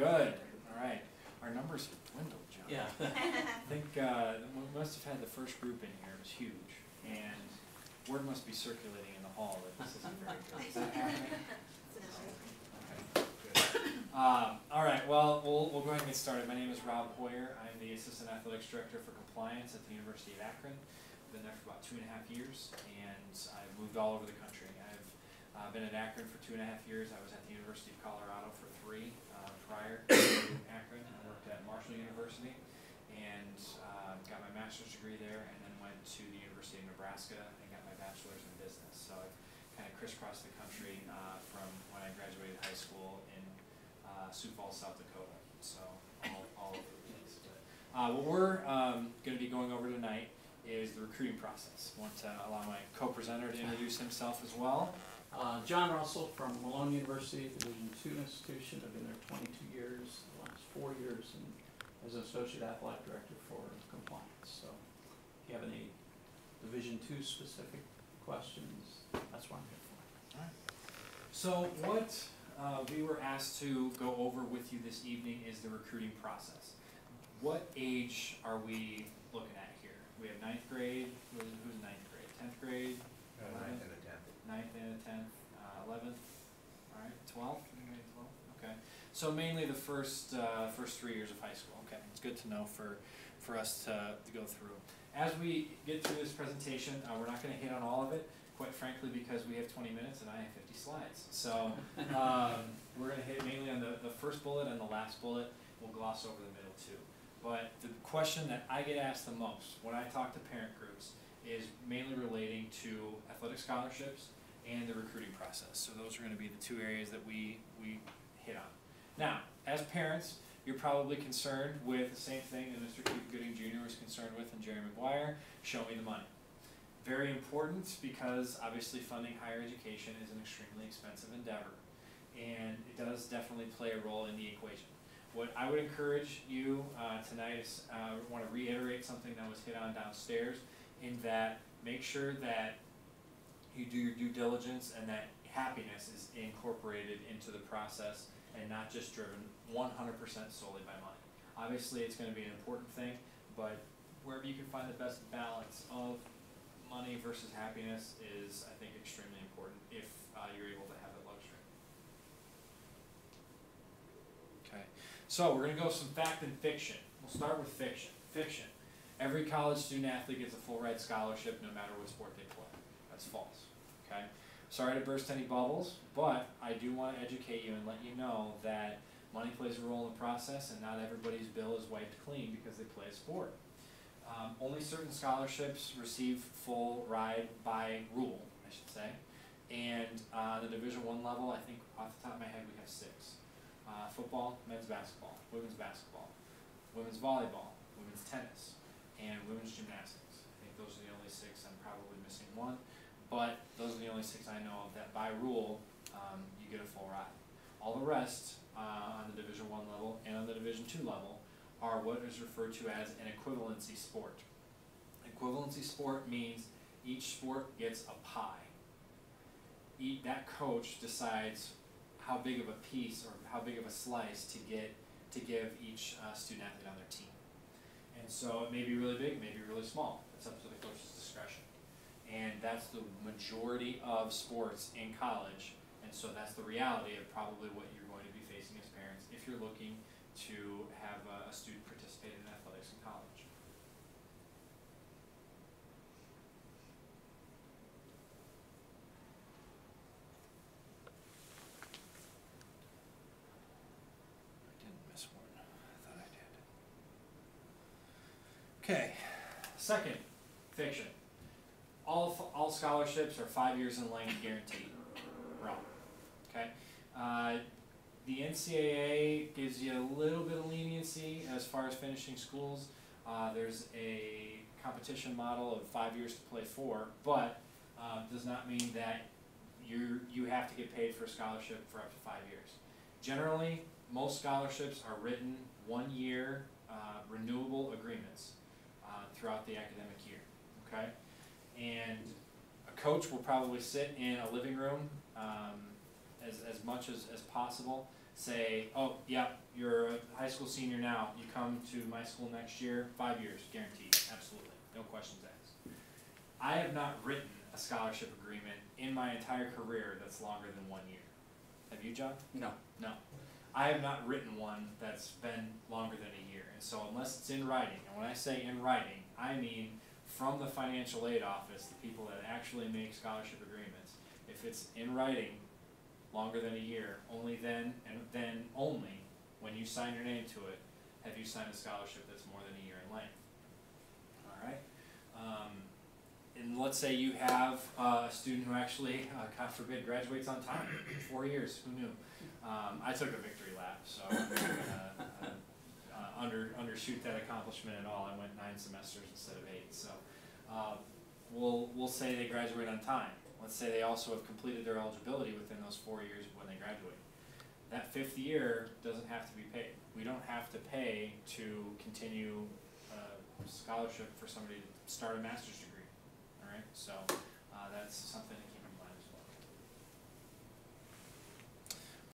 Good. All right. Our numbers have dwindled, John. Yeah. I think we must have had the first group in here. It was huge. And word must be circulating in the hall that this isn't very good. Is that happening? Okay, good. All right. Well, we'll go ahead and get started. My name is Rob Hoyer. I'm the Assistant Athletics Director for Compliance at the University of Akron. I've been there for about 2.5 years, and I've moved all over the country. I've been at Akron for 2.5 years. I was at the University of Colorado for 3 prior to Akron. I worked at Marshall University and got my master's degree there, and then went to the University of Nebraska and got my bachelor's in business. So I've kind of crisscrossed the country from when I graduated high school in Sioux Falls, South Dakota. So all over the place. But what we're going to be going over tonight is the recruiting process. I want to allow my co-presenter to introduce himself as well. John Russell from Malone University, Division II institution. I've been there 22 years, the last 4 years, and as an Associate Athletic Director for Compliance. So if you have any Division II specific questions, that's what I'm here for. All right. So what we were asked to go over with you this evening is the recruiting process. What age are we looking at here? We have 9th grade. Who's 9th grade? 10th grade? 9th and a 10th. 9th and a 10th, 11th, all right, 12th, anybody 12th? Okay, so mainly the first 3 years of high school. Okay, it's good to know for us to go through. As we get through this presentation, we're not going to hit on all of it, quite frankly, because we have 20 minutes and I have 50 slides. So we're going to hit mainly on the first bullet and the last bullet. We'll gloss over the middle too. But the question that I get asked the most when I talk to parent groups is mainly relating to athletic scholarships and the recruiting process. So those are going to be the 2 areas that we hit on. Now, as parents, you're probably concerned with the same thing that Mr. Keith Gooding Jr. was concerned with and Jerry McGuire, show me the money. Very important because obviously funding higher education is an extremely expensive endeavor, and it does definitely play a role in the equation. What I would encourage you tonight is I want to reiterate something that was hit on downstairs, in that make sure that you do your due diligence and that happiness is incorporated into the process and not just driven 100% solely by money. Obviously it's going to be an important thing, but wherever you can find the best balance of money versus happiness is, I think, extremely important if you're able to have that luxury. Okay, so we're going to go some fact and fiction. We'll start with fiction. Fiction. Every college student athlete gets a full ride scholarship no matter what sport they play. That's false. Okay? Sorry to burst any bubbles, but I do want to educate you and let you know that money plays a role in the process, and not everybody's bill is wiped clean because they play a sport. Only certain scholarships receive full ride by rule, I should say. And the Division I level, I think off the top of my head we have 6. Football, men's basketball, women's volleyball, women's tennis, and women's gymnastics. I think those are the only 6. I'm probably missing one, but those are the only 6 I know of that by rule you get a full ride. All the rest on the Division I level and on the Division II level are what is referred to as an equivalency sport. Equivalency sport means each sport gets a pie. That coach decides how big of a piece or how big of a slice to give each student athlete on their team. And so it may be really big, it may be really small. It's up to the coach's discretion. And that's the majority of sports in college. And so that's the reality of probably what you're going to be facing as parents if you're looking to have a student participate in athletics in college. I didn't miss one. I thought I did. Okay, second, fiction. All scholarships are 5 years in length, guaranteed. Wrong. Okay. The NCAA gives you a little bit of leniency as far as finishing schools. There's a competition model of 5 years to play 4, but does not mean that you have to get paid for a scholarship for up to 5 years. Generally, most scholarships are written 1-year renewable agreements throughout the academic year. Okay, and a coach will probably sit in a living room as much as possible, say, oh, yeah, you're a high school senior now, you come to my school next year, 5 years, guaranteed, absolutely, no questions asked. I have not written a scholarship agreement in my entire career that's longer than 1 year. Have you, John? No. No. I have not written one that's been longer than a year, and so unless it's in writing, and when I say in writing, I mean from the financial aid office, the people that actually make scholarship agreements, if it's in writing longer than a year, only then, and then only when you sign your name to it, have you signed a scholarship that's more than a year in length. Alright? And let's say you have a student who actually, God forbid, graduates on time, 4 years, who knew? I took a victory lap, so I'm not gonna undershoot that accomplishment at all. I went 9 semesters instead of 8, so we'll say they graduate on time. Let's say they also have completed their eligibility within those 4 years of when they graduate. That 5th year doesn't have to be paid. We don't have to pay to continue a scholarship for somebody to start a master's degree. All right, so that's something to keep